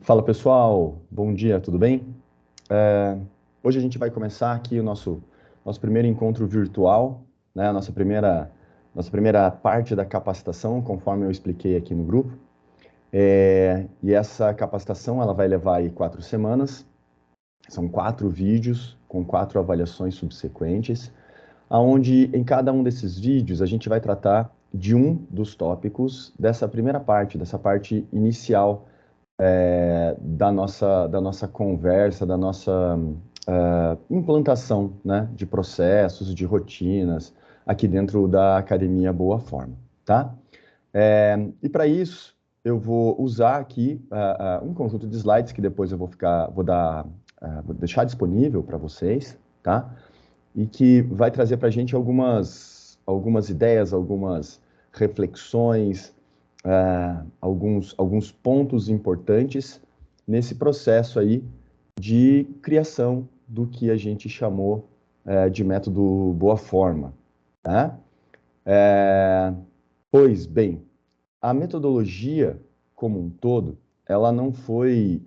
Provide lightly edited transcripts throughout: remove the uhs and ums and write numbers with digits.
Fala pessoal, bom dia, tudo bem? É, Hoje a gente vai começar aqui o nosso primeiro encontro virtual, né? A nossa primeira parte da capacitação, conforme eu expliquei aqui no grupo. E essa capacitação ela vai levar aí 4 semanas, são 4 vídeos com 4 avaliações subsequentes, aonde em cada um desses vídeos a gente vai tratar de um dos tópicos dessa primeira parte, dessa parte inicial da nossa conversa, da nossa implantação, né, de processos, de rotinas aqui dentro da Academia Boa Forma, tá? E para isso, eu vou usar aqui um conjunto de slides que depois eu vou deixar disponível para vocês, tá? E que vai trazer para a gente algumas ideias, algumas reflexões, alguns pontos importantes nesse processo aí de criação do que a gente chamou de método Boa Forma, tá? É, Pois bem, a metodologia como um todo, ela não foi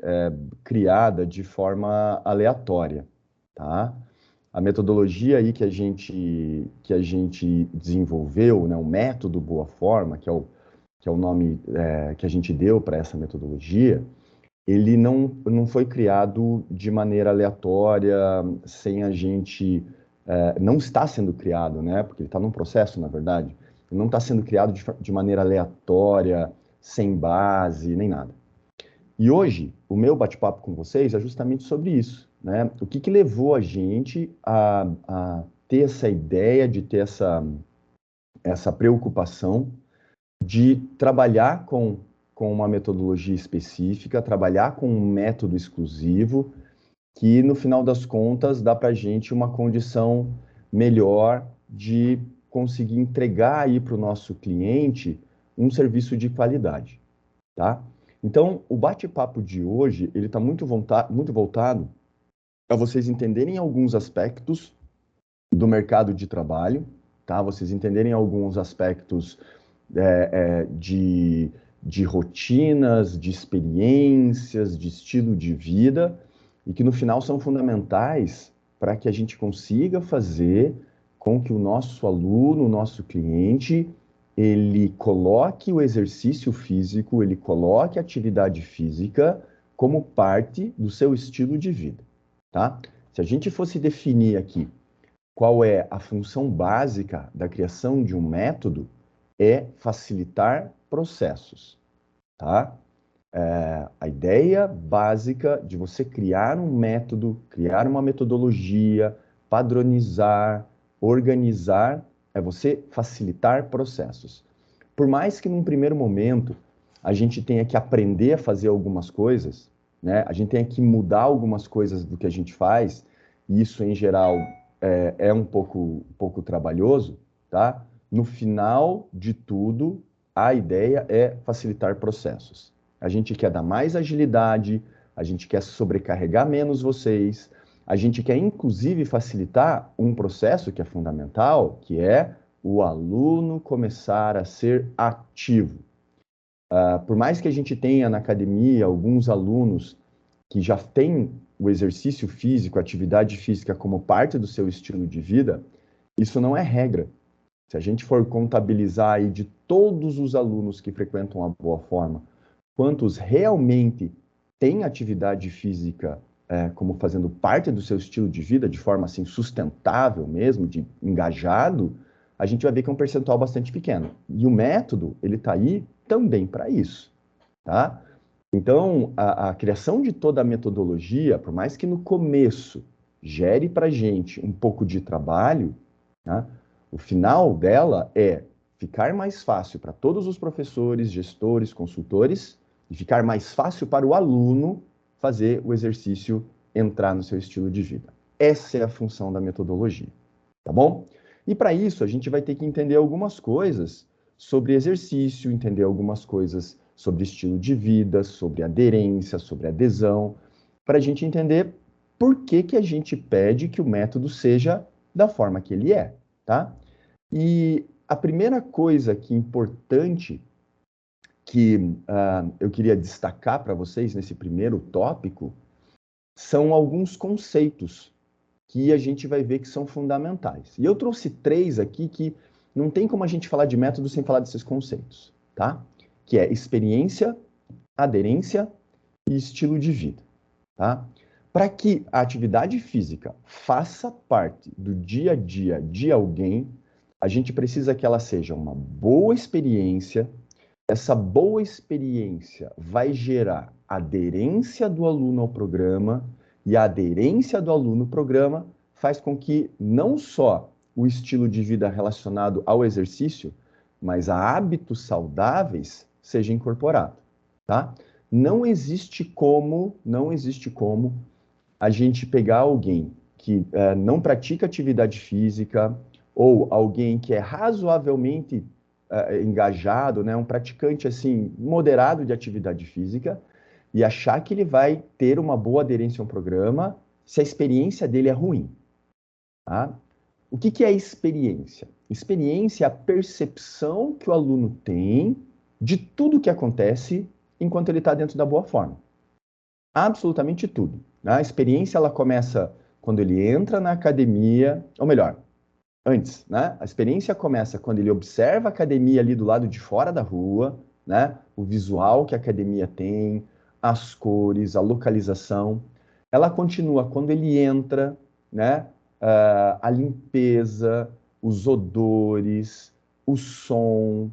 criada de forma aleatória, tá? A metodologia aí que a gente desenvolveu, né, o método Boa Forma, que é o nome que a gente deu para essa metodologia, ele não foi criado de maneira aleatória, sem a gente. Não está sendo criado, né? Porque ele está num processo, na verdade. Ele não está sendo criado de maneira aleatória, sem base, nem nada. E hoje, o meu bate-papo com vocês é justamente sobre isso, né? O que levou a gente a ter essa ideia, de ter essa preocupação de trabalhar com uma metodologia específica, trabalhar com um método exclusivo, que no final das contas dá para a gente uma condição melhor de conseguir entregar aí para o nosso cliente um serviço de qualidade, tá? Então, o bate-papo de hoje, ele está muito voltado a vocês entenderem alguns aspectos do mercado de trabalho, tá? Vocês entenderem alguns aspectos de rotinas, de experiências, de estilo de vida, e que no final são fundamentais para que a gente consiga fazer com que o nosso aluno, o nosso cliente, ele coloque o exercício físico, ele coloque a atividade física como parte do seu estilo de vida, tá? Se a gente fosse definir aqui qual é a função básica da criação de um método, é facilitar processos, tá? A ideia básica de você criar um método, criar uma metodologia, padronizar, organizar, é você facilitar processos. Por mais que num primeiro momento a gente tenha que aprender a fazer algumas coisas, né? A gente tenha que mudar algumas coisas do que a gente faz, e isso em geral é um pouco trabalhoso, tá? No final de tudo, a ideia é facilitar processos. A gente quer dar mais agilidade, a gente quer sobrecarregar menos vocês, a gente quer inclusive facilitar um processo que é fundamental, que é o aluno começar a ser ativo. Por mais que a gente tenha na academia alguns alunos que já têm o exercício físico, a atividade física como parte do seu estilo de vida, isso não é regra. Se a gente for contabilizar aí de todos os alunos que frequentam a Boa Forma, quantos realmente têm atividade física como fazendo parte do seu estilo de vida, de forma assim sustentável mesmo, de engajado, a gente vai ver que é um percentual bastante pequeno. E o método, ele está aí também para isso, tá? Então, a criação de toda a metodologia, por mais que no começo gere para a gente um pouco de trabalho, tá? O final dela é ficar mais fácil para todos os professores, gestores, consultores, e ficar mais fácil para o aluno fazer o exercício entrar no seu estilo de vida. Essa é a função da metodologia, tá bom? E para isso, a gente vai ter que entender algumas coisas sobre exercício, entender algumas coisas sobre estilo de vida, sobre aderência, sobre adesão, para a gente entender por que a gente pede que o método seja da forma que ele é, tá? E a primeira coisa que é importante que eu queria destacar para vocês nesse primeiro tópico são alguns conceitos que a gente vai ver que são fundamentais. E eu trouxe 3 aqui que não tem como a gente falar de método sem falar desses conceitos, tá? Que é experiência, aderência e estilo de vida, tá? Para que a atividade física faça parte do dia a dia de alguém, a gente precisa que ela seja uma boa experiência. Essa boa experiência vai gerar aderência do aluno ao programa, e a aderência do aluno ao programa faz com que não só o estilo de vida relacionado ao exercício, mas a hábitos saudáveis seja incorporado, tá? Não existe como a gente pegar alguém que não pratica atividade física ou alguém que é razoavelmente engajado, né, um praticante assim moderado de atividade física e achar que ele vai ter uma boa aderência a um programa se a experiência dele é ruim, tá? O que é experiência? Experiência é a percepção que o aluno tem de tudo que acontece enquanto ele está dentro da boa forma. Absolutamente tudo. A experiência ela começa quando ele entra na academia, ou melhor, antes, né? A experiência começa quando ele observa a academia ali do lado de fora da rua, né? O visual que a academia tem, as cores, a localização. Ela continua quando ele entra, né? A limpeza, os odores, o som,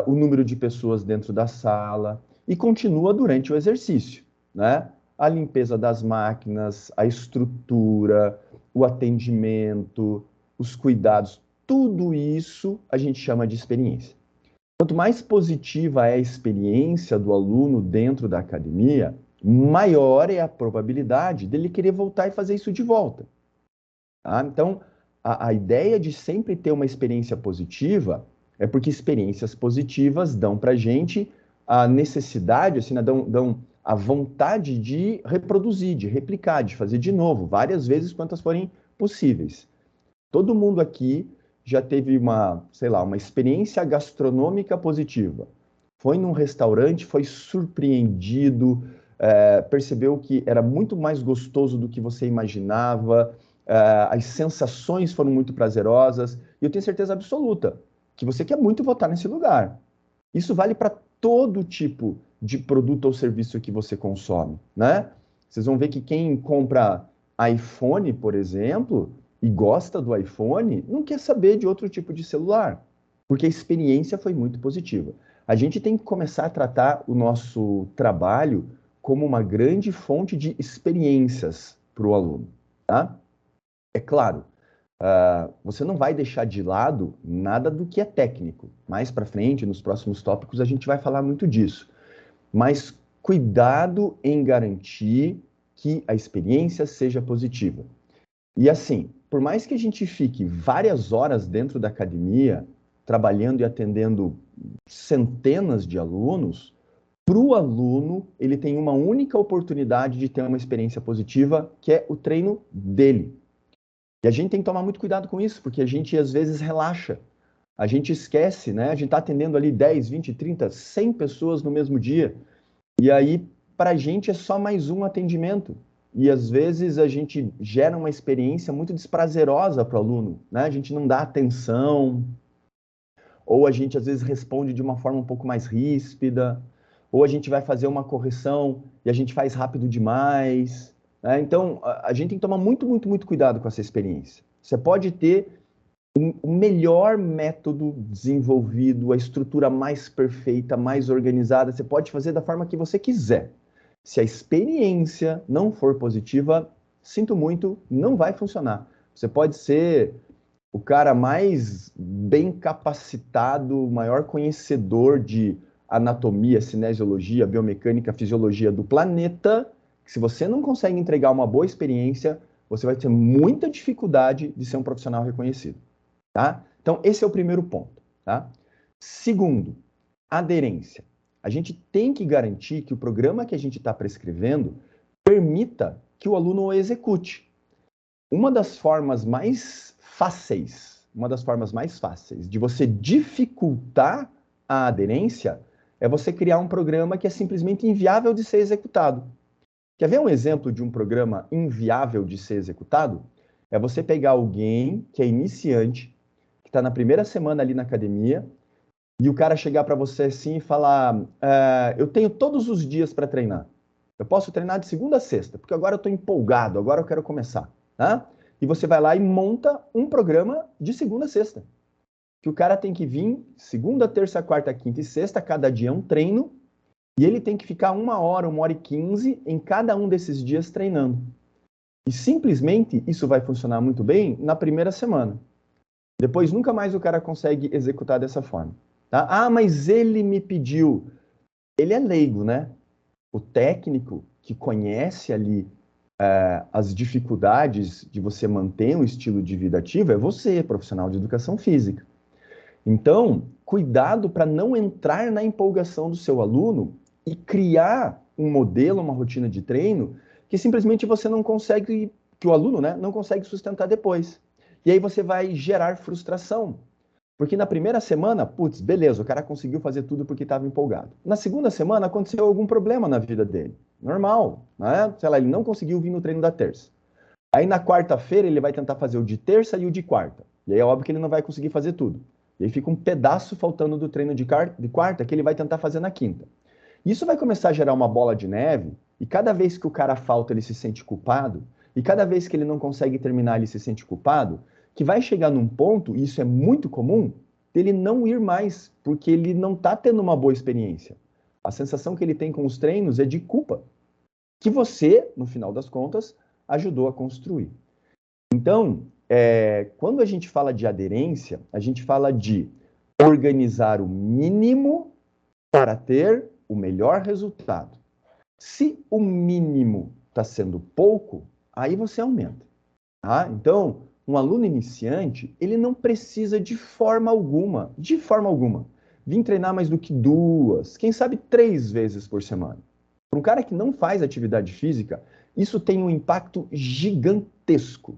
o número de pessoas dentro da sala e continua durante o exercício, né? A limpeza das máquinas, a estrutura, o atendimento, os cuidados, tudo isso a gente chama de experiência. Quanto mais positiva é a experiência do aluno dentro da academia, maior é a probabilidade dele querer voltar e fazer isso de volta. Tá? Então, a ideia de sempre ter uma experiência positiva é porque experiências positivas dão para a gente a necessidade, assim, né, dão a vontade de reproduzir, de replicar, de fazer de novo, várias vezes quantas forem possíveis. Todo mundo aqui já teve uma, sei lá, uma experiência gastronômica positiva. Foi num restaurante, foi surpreendido, percebeu que era muito mais gostoso do que você imaginava, as sensações foram muito prazerosas, e eu tenho certeza absoluta que você quer muito votar nesse lugar. Isso vale para todo tipo de produto ou serviço que você consome, né? Vocês vão ver que quem compra iPhone, por exemplo, e gosta do iPhone, não quer saber de outro tipo de celular, porque a experiência foi muito positiva. A gente tem que começar a tratar o nosso trabalho como uma grande fonte de experiências para o aluno, tá? É claro, você não vai deixar de lado nada do que é técnico. Mais para frente, nos próximos tópicos, a gente vai falar muito disso. Mas cuidado em garantir que a experiência seja positiva. E assim, por mais que a gente fique várias horas dentro da academia, trabalhando e atendendo centenas de alunos, para o aluno, ele tem uma única oportunidade de ter uma experiência positiva, que é o treino dele. E a gente tem que tomar muito cuidado com isso, porque a gente às vezes relaxa. A gente esquece, né? A gente está atendendo ali 10, 20, 30, 100 pessoas no mesmo dia. E aí, para a gente, é só mais um atendimento. E às vezes a gente gera uma experiência muito desprazerosa para o aluno, né? A gente não dá atenção, ou a gente às vezes responde de uma forma um pouco mais ríspida, ou a gente vai fazer uma correção e a gente faz rápido demais, né? Então, a gente tem que tomar muito, muito, muito cuidado com essa experiência. Você pode ter o melhor método desenvolvido, a estrutura mais perfeita, mais organizada, você pode fazer da forma que você quiser. Se a experiência não for positiva, sinto muito, não vai funcionar. Você pode ser o cara mais bem capacitado, maior conhecedor de anatomia, cinesiologia, biomecânica, fisiologia do planeta, que se você não consegue entregar uma boa experiência, você vai ter muita dificuldade de ser um profissional reconhecido, tá? Então, esse é o primeiro ponto, tá? Segundo, aderência. A gente tem que garantir que o programa que a gente está prescrevendo permita que o aluno o execute. Uma das formas mais fáceis de você dificultar a aderência é você criar um programa que é simplesmente inviável de ser executado. Quer ver um exemplo de um programa inviável de ser executado? É você pegar alguém que é iniciante, que está na primeira semana ali na academia, e o cara chegar para você assim e falar: eu tenho todos os dias para treinar. Eu posso treinar de segunda a sexta, porque agora eu estou empolgado, agora eu quero começar. Tá? E você vai lá e monta um programa de segunda a sexta. Que o cara tem que vir segunda, terça, quarta, quinta e sexta, cada dia um treino, e ele tem que ficar 1 hora e 15 em cada um desses dias treinando. E simplesmente isso vai funcionar muito bem na primeira semana. Depois nunca mais o cara consegue executar dessa forma. Tá? Ah, mas ele me pediu. Ele é leigo, né? O técnico que conhece ali as dificuldades de você manter um estilo de vida ativo é você, profissional de educação física. Então, cuidado para não entrar na empolgação do seu aluno e criar um modelo, uma rotina de treino que simplesmente você não consegue, que o aluno, né, não consegue sustentar depois. E aí você vai gerar frustração. Porque na primeira semana, putz, beleza, o cara conseguiu fazer tudo porque estava empolgado. Na segunda semana aconteceu algum problema na vida dele. Normal, né? Sei lá, ele não conseguiu vir no treino da terça. Aí na quarta-feira ele vai tentar fazer o de terça e o de quarta. E aí é óbvio que ele não vai conseguir fazer tudo. E aí fica um pedaço faltando do treino de quarta que ele vai tentar fazer na quinta. Isso vai começar a gerar uma bola de neve, e cada vez que o cara falta, ele se sente culpado, e cada vez que ele não consegue terminar, ele se sente culpado, que vai chegar num ponto, e isso é muito comum, dele não ir mais, porque ele não está tendo uma boa experiência. A sensação que ele tem com os treinos é de culpa, que você, no final das contas, ajudou a construir. Então, quando a gente fala de aderência, a gente fala de organizar o mínimo para ter o melhor resultado. Se o mínimo está sendo pouco, aí você aumenta. Tá? Então, um aluno iniciante, ele não precisa de forma alguma, vir treinar mais do que 2, quem sabe 3 vezes por semana. Para um cara que não faz atividade física, isso tem um impacto gigantesco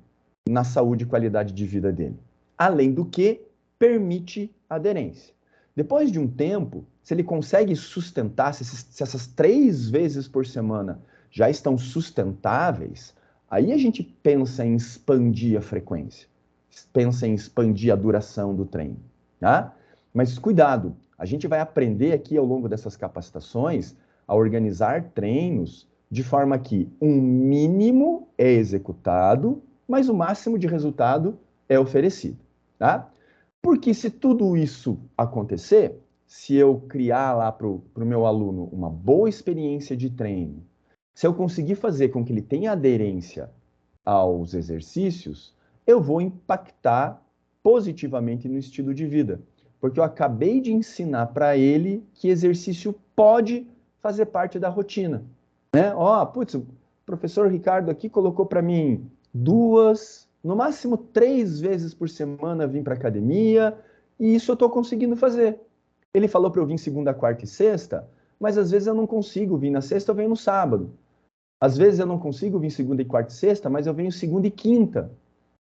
na saúde e qualidade de vida dele. Além do que, permite aderência. Depois de um tempo, se ele consegue sustentar, se essas 3 vezes por semana já estão sustentáveis, aí a gente pensa em expandir a frequência, pensa em expandir a duração do treino. Tá? Mas cuidado, a gente vai aprender aqui ao longo dessas capacitações a organizar treinos de forma que um mínimo é executado, mas o máximo de resultado é oferecido. Tá? Porque se tudo isso acontecer, se eu criar lá para o meu aluno uma boa experiência de treino, se eu conseguir fazer com que ele tenha aderência aos exercícios, eu vou impactar positivamente no estilo de vida. Porque eu acabei de ensinar para ele que exercício pode fazer parte da rotina. Né? Putz, o professor Ricardo aqui colocou para mim 2, no máximo 3 vezes por semana vir para a academia, e isso eu estou conseguindo fazer. Ele falou para eu vir segunda, quarta e sexta, mas às vezes eu não consigo vir na sexta, eu venho no sábado. Às vezes eu não consigo vir segunda e quarta e sexta, mas eu venho segunda e quinta.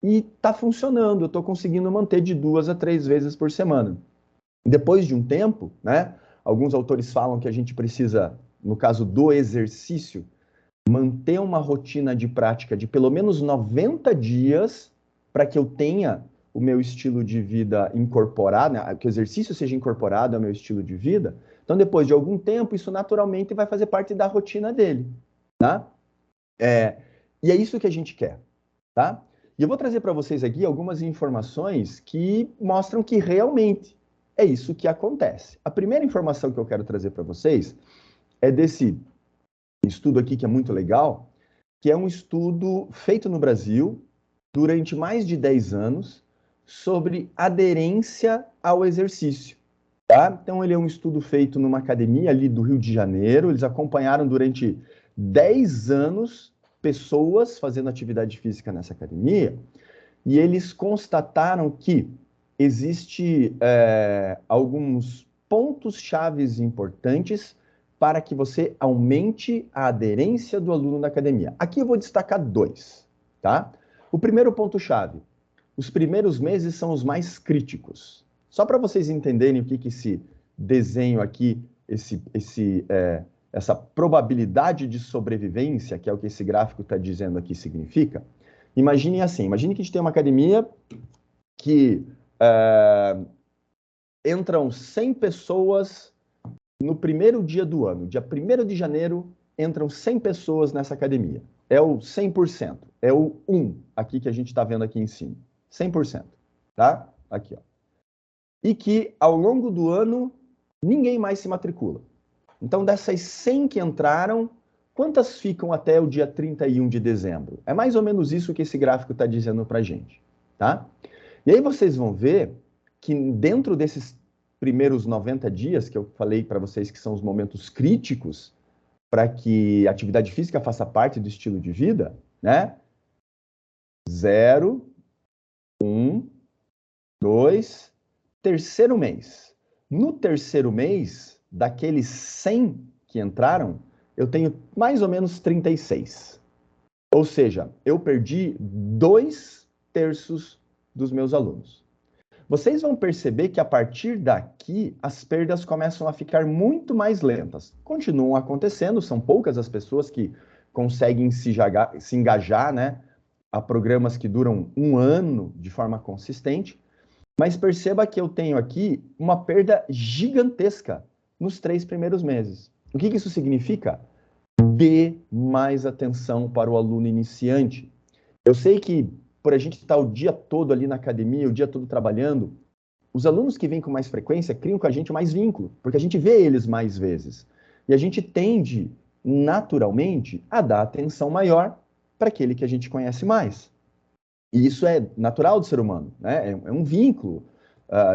E está funcionando, eu estou conseguindo manter de 2 a 3 vezes por semana. Depois de um tempo, né, alguns autores falam que a gente precisa, no caso do exercício, manter uma rotina de prática de pelo menos 90 dias para que eu tenha o meu estilo de vida incorporado, né, que o exercício seja incorporado ao meu estilo de vida. Então, depois de algum tempo, isso naturalmente vai fazer parte da rotina dele. Tá? E é isso que a gente quer. Tá? E eu vou trazer para vocês aqui algumas informações que mostram que realmente é isso que acontece. A primeira informação que eu quero trazer para vocês é desse estudo aqui que é muito legal, que é um estudo feito no Brasil durante mais de 10 anos sobre aderência ao exercício. Tá? Então, ele é um estudo feito numa academia ali do Rio de Janeiro. Eles acompanharam durante 10 anos pessoas fazendo atividade física nessa academia e eles constataram que existe alguns pontos chaves importantes para que você aumente a aderência do aluno na academia. Aqui eu vou destacar 2, tá? O primeiro ponto-chave, os primeiros meses são os mais críticos. Só para vocês entenderem o que esse desenho aqui essa probabilidade de sobrevivência, que é o que esse gráfico está dizendo aqui, significa. Imagine assim, imagine que a gente tem uma academia que entram 100 pessoas no primeiro dia do ano. Dia 1º de janeiro, entram 100 pessoas nessa academia. É o 100%. É o 1 aqui que a gente está vendo aqui em cima. 100%. Tá? Aqui, ó. E que, ao longo do ano, ninguém mais se matricula. Então, dessas 100 que entraram, quantas ficam até o dia 31 de dezembro? É mais ou menos isso que esse gráfico está dizendo para a gente. Tá? E aí vocês vão ver que dentro desses primeiros 90 dias, que eu falei para vocês que são os momentos críticos para que a atividade física faça parte do estilo de vida, né? 0, 1, 2, terceiro mês. No terceiro mês, daqueles 100 que entraram, eu tenho mais ou menos 36. Ou seja, eu perdi 2/3 dos meus alunos. Vocês vão perceber que a partir daqui as perdas começam a ficar muito mais lentas. Continuam acontecendo, são poucas as pessoas que conseguem se engajar, né, a programas que duram 1 ano de forma consistente, mas perceba que eu tenho aqui uma perda gigantesca nos 3 primeiros meses. O que isso significa? Dê mais atenção para o aluno iniciante. Eu sei que por a gente estar o dia todo ali na academia, o dia todo trabalhando, os alunos que vêm com mais frequência criam com a gente mais vínculo, porque a gente vê eles mais vezes. E a gente tende, naturalmente, a dar atenção maior para aquele que a gente conhece mais. E isso é natural do ser humano, né? É um vínculo.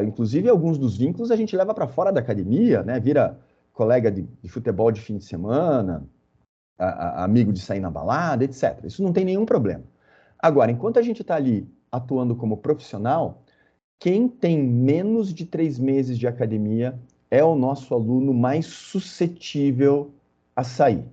Inclusive, alguns dos vínculos a gente leva para fora da academia, né? Vira colega de futebol de fim de semana, amigo de sair na balada, etc. Isso não tem nenhum problema. Agora, enquanto a gente está ali atuando como profissional, quem tem menos de 3 meses de academia é o nosso aluno mais suscetível a sair,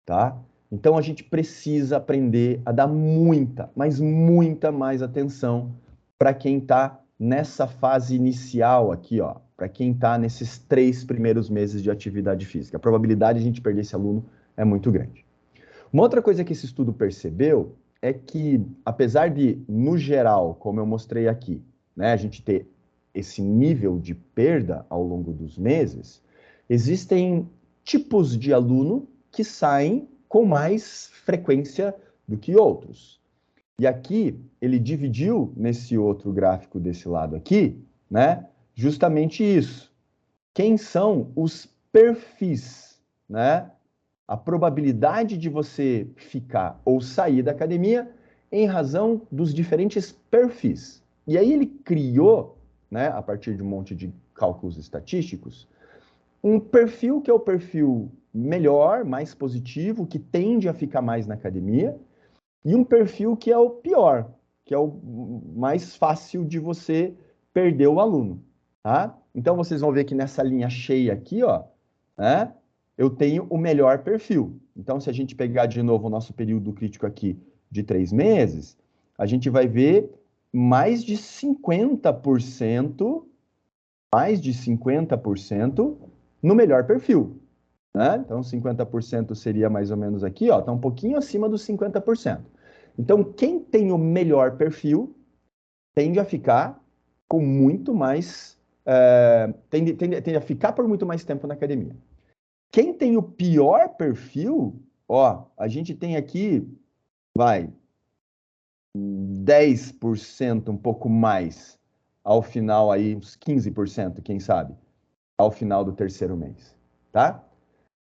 tá? Então, a gente precisa aprender a dar muita, mas muita mais atenção para quem está nessa fase inicial aqui, ó, para quem está nesses 3 primeiros meses de atividade física. A probabilidade de a gente perder esse aluno é muito grande. Uma outra coisa que esse estudo percebeu é que, apesar de, no geral, como eu mostrei aqui, né, a gente ter esse nível de perda ao longo dos meses, existem tipos de aluno que saem com mais frequência do que outros. E aqui, ele dividiu nesse outro gráfico desse lado aqui, né, justamente isso. Quem são os perfis, né? A probabilidade de você ficar ou sair da academia em razão dos diferentes perfis. E aí ele criou, né, a partir de um monte de cálculos estatísticos, um perfil que é o perfil melhor, mais positivo, que tende a ficar mais na academia, e um perfil que é o pior, que é o mais fácil de você perder o aluno, tá? Então vocês vão ver que nessa linha cheia aqui, ó, né, eu tenho o melhor perfil. Então, se a gente pegar de novo o nosso período crítico aqui de 3 meses, a gente vai ver mais de 50%, no melhor perfil, né? Então, 50% seria mais ou menos aqui, ó, tá um pouquinho acima dos 50%. Então, quem tem o melhor perfil tende a ficar com muito mais, tende a ficar por muito mais tempo na academia. Quem tem o pior perfil, ó, a gente tem aqui, 10%, um pouco mais, ao final aí, uns 15%, quem sabe, ao final do terceiro mês, tá?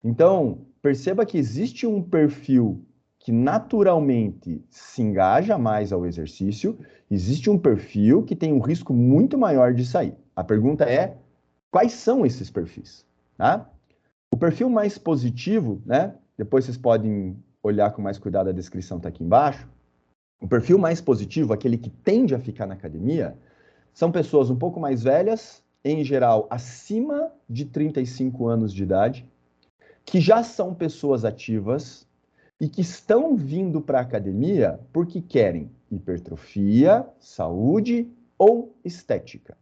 Então, perceba que existe um perfil que naturalmente se engaja mais ao exercício, existe um perfil que tem um risco muito maior de sair. A pergunta é, quais são esses perfis, tá? O perfil mais positivo, né? Depois vocês podem olhar com mais cuidado, a descrição está aqui embaixo. O perfil mais positivo, aquele que tende a ficar na academia, são pessoas um pouco mais velhas, em geral acima de 35 anos de idade, que já são pessoas ativas e que estão vindo para a academia porque querem hipertrofia, saúde ou estética,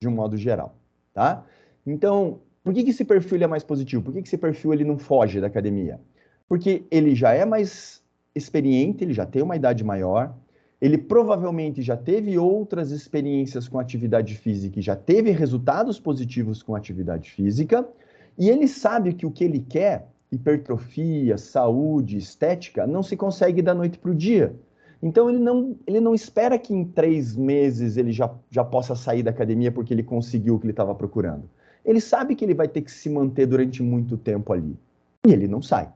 de um modo geral, tá? Então, Por que esse perfil ele é mais positivo? Por que esse perfil ele não foge da academia? Porque ele já é mais experiente, ele já tem uma idade maior, ele provavelmente já teve outras experiências com atividade física e já teve resultados positivos com atividade física, e ele sabe que o que ele quer, hipertrofia, saúde, estética, não se consegue da noite para o dia. Então ele não espera que em 3 meses ele já possa sair da academia porque ele conseguiu o que ele estava procurando. Ele sabe que ele vai ter que se manter durante muito tempo ali. E ele não sai.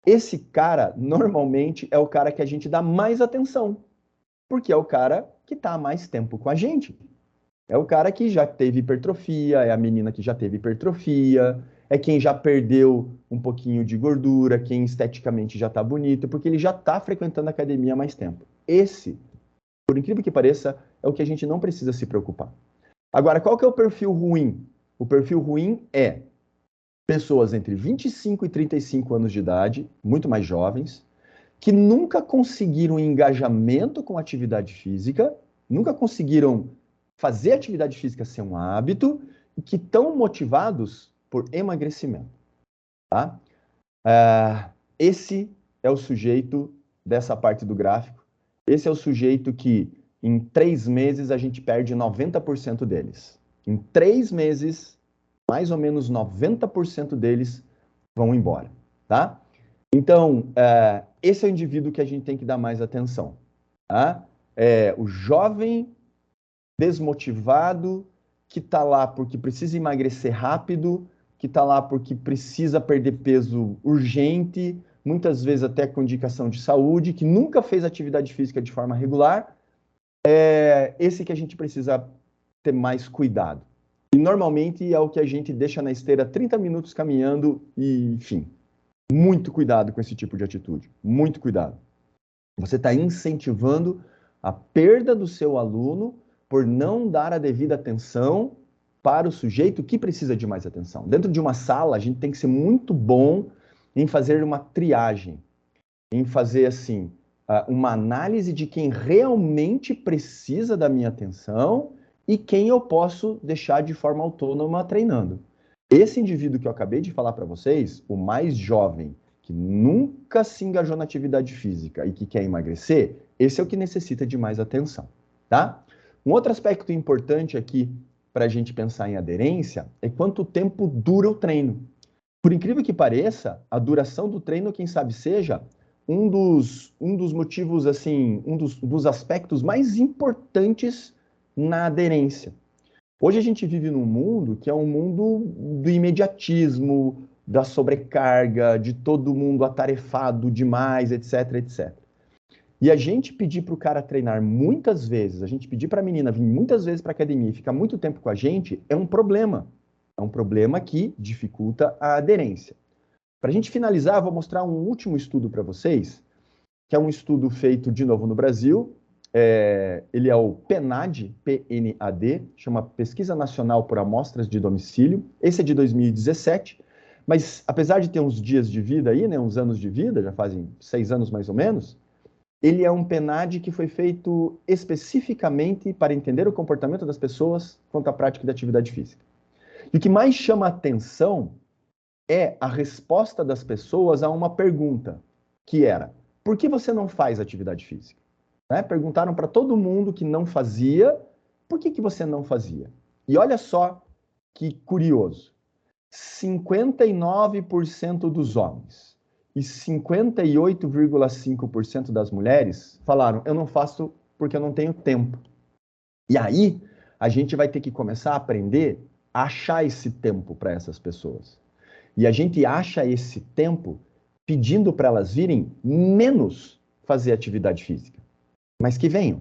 Esse cara, normalmente, é o cara que a gente dá mais atenção. Porque é o cara que está há mais tempo com a gente. É o cara que já teve hipertrofia, é a menina que já teve hipertrofia, é quem já perdeu um pouquinho de gordura, quem esteticamente já está bonito, porque ele já está frequentando a academia há mais tempo. Esse, por incrível que pareça, é o que a gente não precisa se preocupar. Agora, qual que é o perfil ruim? O perfil ruim é pessoas entre 25 e 35 anos de idade, muito mais jovens, que nunca conseguiram engajamento com atividade física, nunca conseguiram fazer atividade física ser um hábito e que estão motivados por emagrecimento. Tá? Esse é o sujeito dessa parte do gráfico. Esse é o sujeito que em 3 meses a gente perde 90% deles. Em 3 meses, mais ou menos 90% deles vão embora, tá? Então, esse é o indivíduo que a gente tem que dar mais atenção, tá? É o jovem desmotivado que está lá porque precisa emagrecer rápido, que está lá porque precisa perder peso urgente, muitas vezes até com indicação de saúde, que nunca fez atividade física de forma regular, é esse que a gente precisa ter mais cuidado. E normalmente é o que a gente deixa na esteira 30 minutos caminhando e, enfim, muito cuidado com esse tipo de atitude, muito cuidado. Você está incentivando a perda do seu aluno por não dar a devida atenção para o sujeito que precisa de mais atenção. Dentro de uma sala, a gente tem que ser muito bom em fazer uma triagem, em fazer assim, uma análise de quem realmente precisa da minha atenção e quem eu posso deixar de forma autônoma treinando. Esse indivíduo que eu acabei de falar para vocês, o mais jovem, que nunca se engajou na atividade física e que quer emagrecer, esse é o que necessita de mais atenção, tá? Um outro aspecto importante aqui para a gente pensar em aderência é quanto tempo dura o treino. Por incrível que pareça, a duração do treino, quem sabe seja um dos motivos, assim, dos aspectos mais importantes na aderência. Hoje a gente vive num mundo que é um mundo do imediatismo, da sobrecarga, de todo mundo atarefado demais, etc, etc. E a gente pedir para o cara treinar muitas vezes, a gente pedir para a menina vir muitas vezes para a academia e ficar muito tempo com a gente, é um problema. É um problema que dificulta a aderência. Para a gente finalizar, vou mostrar um último estudo para vocês, que é um estudo feito de novo no Brasil. Ele é o PNAD, P-N-A-D, chama Pesquisa Nacional por Amostras de Domicílio. Esse é de 2017, mas apesar de ter uns dias de vida aí, né, uns anos de vida, já fazem 6 anos mais ou menos, ele é um PNAD que foi feito especificamente para entender o comportamento das pessoas quanto à prática de atividade física. E o que mais chama a atenção é a resposta das pessoas a uma pergunta, que era: por que você não faz atividade física? Né? Perguntaram para todo mundo que não fazia, por que você não fazia? E olha só que curioso, 59% dos homens e 58,5% das mulheres falaram: eu não faço porque eu não tenho tempo. E aí, a gente vai ter que começar a aprender a achar esse tempo para essas pessoas. E a gente acha esse tempo pedindo para elas virem menos fazer atividade física, mas que venham.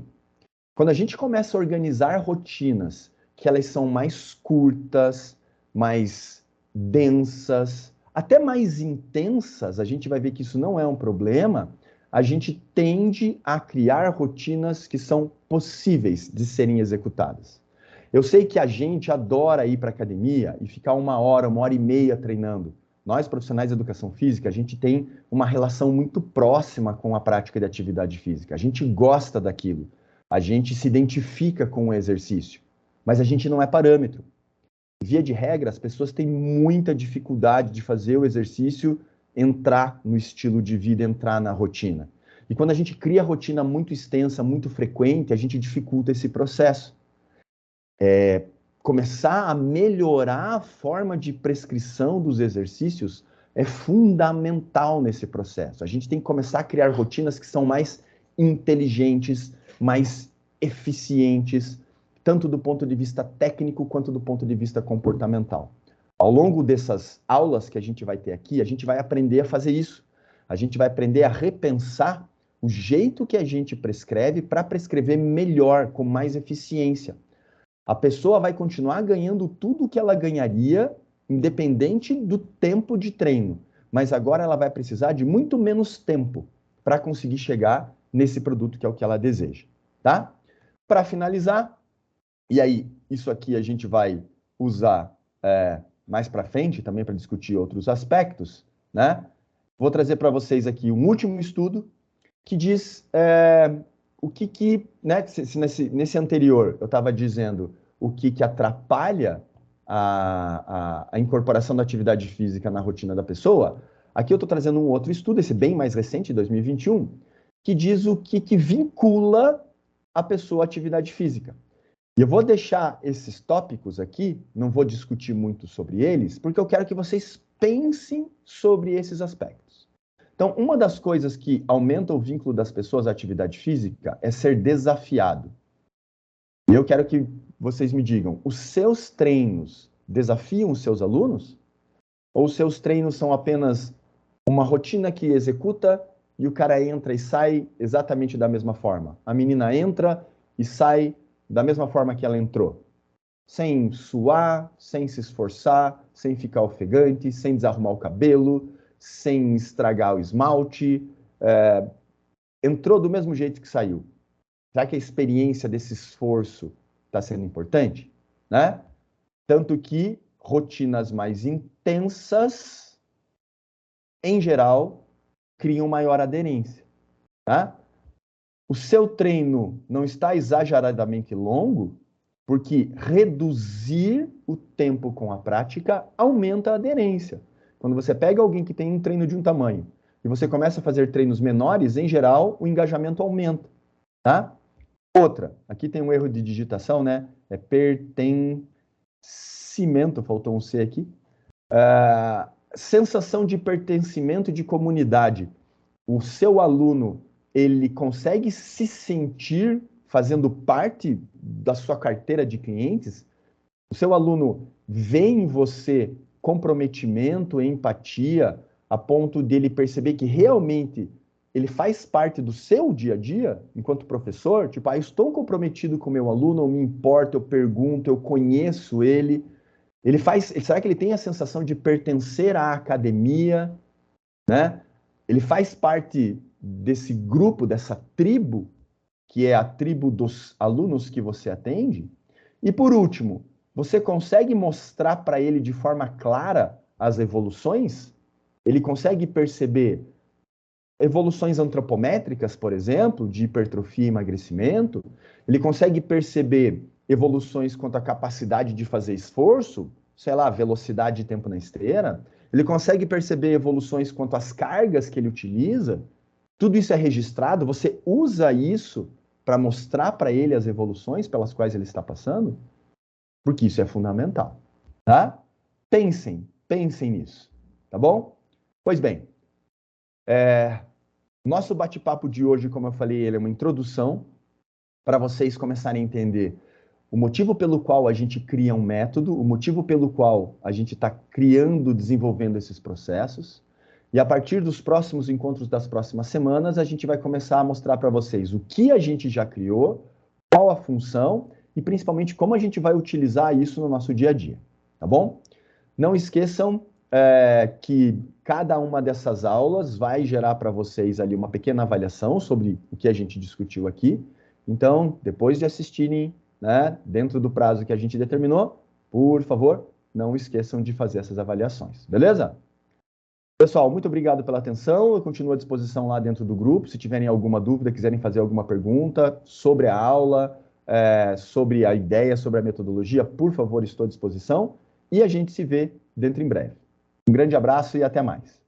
Quando a gente começa a organizar rotinas que elas são mais curtas, mais densas, até mais intensas, a gente vai ver que isso não é um problema, a gente tende a criar rotinas que são possíveis de serem executadas. Eu sei que a gente adora ir para a academia e ficar 1 hora, 1 hora e meia treinando. Nós, profissionais de educação física, a gente tem uma relação muito próxima com a prática de atividade física. A gente gosta daquilo. A gente se identifica com o exercício. Mas a gente não é parâmetro. via de regra, as pessoas têm muita dificuldade de fazer o exercício entrar no estilo de vida, entrar na rotina. E quando a gente cria rotina muito extensa, muito frequente, a gente dificulta esse processo. Começar a melhorar a forma de prescrição dos exercícios é fundamental nesse processo. A gente tem que começar a criar rotinas que são mais inteligentes, mais eficientes, tanto do ponto de vista técnico quanto do ponto de vista comportamental. Ao longo dessas aulas que a gente vai ter aqui, a gente vai aprender a fazer isso. A gente vai aprender a repensar o jeito que a gente prescreve para prescrever melhor, com mais eficiência. A pessoa vai continuar ganhando tudo o que ela ganharia, independente do tempo de treino. Mas agora ela vai precisar de muito menos tempo para conseguir chegar nesse produto que é o que ela deseja, tá? Para finalizar, e aí isso aqui a gente vai usar mais para frente também para discutir outros aspectos, né? Vou trazer para vocês aqui um último estudo que diz o que né, nesse anterior eu estava dizendo o que atrapalha a incorporação da atividade física na rotina da pessoa, aqui eu estou trazendo um outro estudo, esse bem mais recente, 2021, que diz o que vincula a pessoa à atividade física. E eu vou deixar esses tópicos aqui, não vou discutir muito sobre eles, porque eu quero que vocês pensem sobre esses aspectos. Então, uma das coisas que aumenta o vínculo das pessoas à atividade física é ser desafiado. E eu quero que vocês me digam, os seus treinos desafiam os seus alunos? Ou os seus treinos são apenas uma rotina que executa e o cara entra e sai exatamente da mesma forma? A menina entra e sai da mesma forma que ela entrou. Sem suar, sem se esforçar, sem ficar ofegante, sem desarrumar o cabelo, sem estragar o esmalte, entrou do mesmo jeito que saiu. Será que a experiência desse esforço está sendo importante? Né? Tanto que rotinas mais intensas, em geral, criam maior aderência. Tá? O seu treino não está exageradamente longo, porque reduzir o tempo com a prática aumenta a aderência. Quando você pega alguém que tem um treino de um tamanho e você começa a fazer treinos menores, em geral, o engajamento aumenta, tá? Outra, aqui tem um erro de digitação, né? É pertencimento, faltou um C aqui. Sensação de pertencimento de comunidade. O seu aluno, ele consegue se sentir fazendo parte da sua carteira de clientes? O seu aluno vê em você comprometimento, empatia, a ponto dele perceber que realmente ele faz parte do seu dia a dia, enquanto professor? Tipo, eu estou comprometido com o meu aluno, eu me importo, eu pergunto, eu conheço ele. Será que ele tem a sensação de pertencer à academia, né? Ele faz parte desse grupo, dessa tribo, que é a tribo dos alunos que você atende? E por último, você consegue mostrar para ele de forma clara as evoluções? Ele consegue perceber evoluções antropométricas, por exemplo, de hipertrofia e emagrecimento? Ele consegue perceber evoluções quanto à capacidade de fazer esforço, sei lá, velocidade e tempo na esteira? Ele consegue perceber evoluções quanto às cargas que ele utiliza? Tudo isso é registrado? Você usa isso para mostrar para ele as evoluções pelas quais ele está passando? Porque isso é fundamental, tá? Pensem nisso, tá bom? Pois bem, nosso bate-papo de hoje, como eu falei, ele é uma introdução para vocês começarem a entender o motivo pelo qual a gente cria um método, o motivo pelo qual a gente está criando, desenvolvendo esses processos. E a partir dos próximos encontros das próximas semanas, a gente vai começar a mostrar para vocês o que a gente já criou, qual a função e principalmente como a gente vai utilizar isso no nosso dia a dia, tá bom? Não esqueçam que cada uma dessas aulas vai gerar para vocês ali uma pequena avaliação sobre o que a gente discutiu aqui. Então, depois de assistirem, né, dentro do prazo que a gente determinou, por favor, não esqueçam de fazer essas avaliações, beleza? Pessoal, muito obrigado pela atenção, eu continuo à disposição lá dentro do grupo, se tiverem alguma dúvida, quiserem fazer alguma pergunta sobre a aula, sobre a ideia, sobre a metodologia, por favor, estou à disposição. e a gente se vê dentro em breve. Um grande abraço e até mais.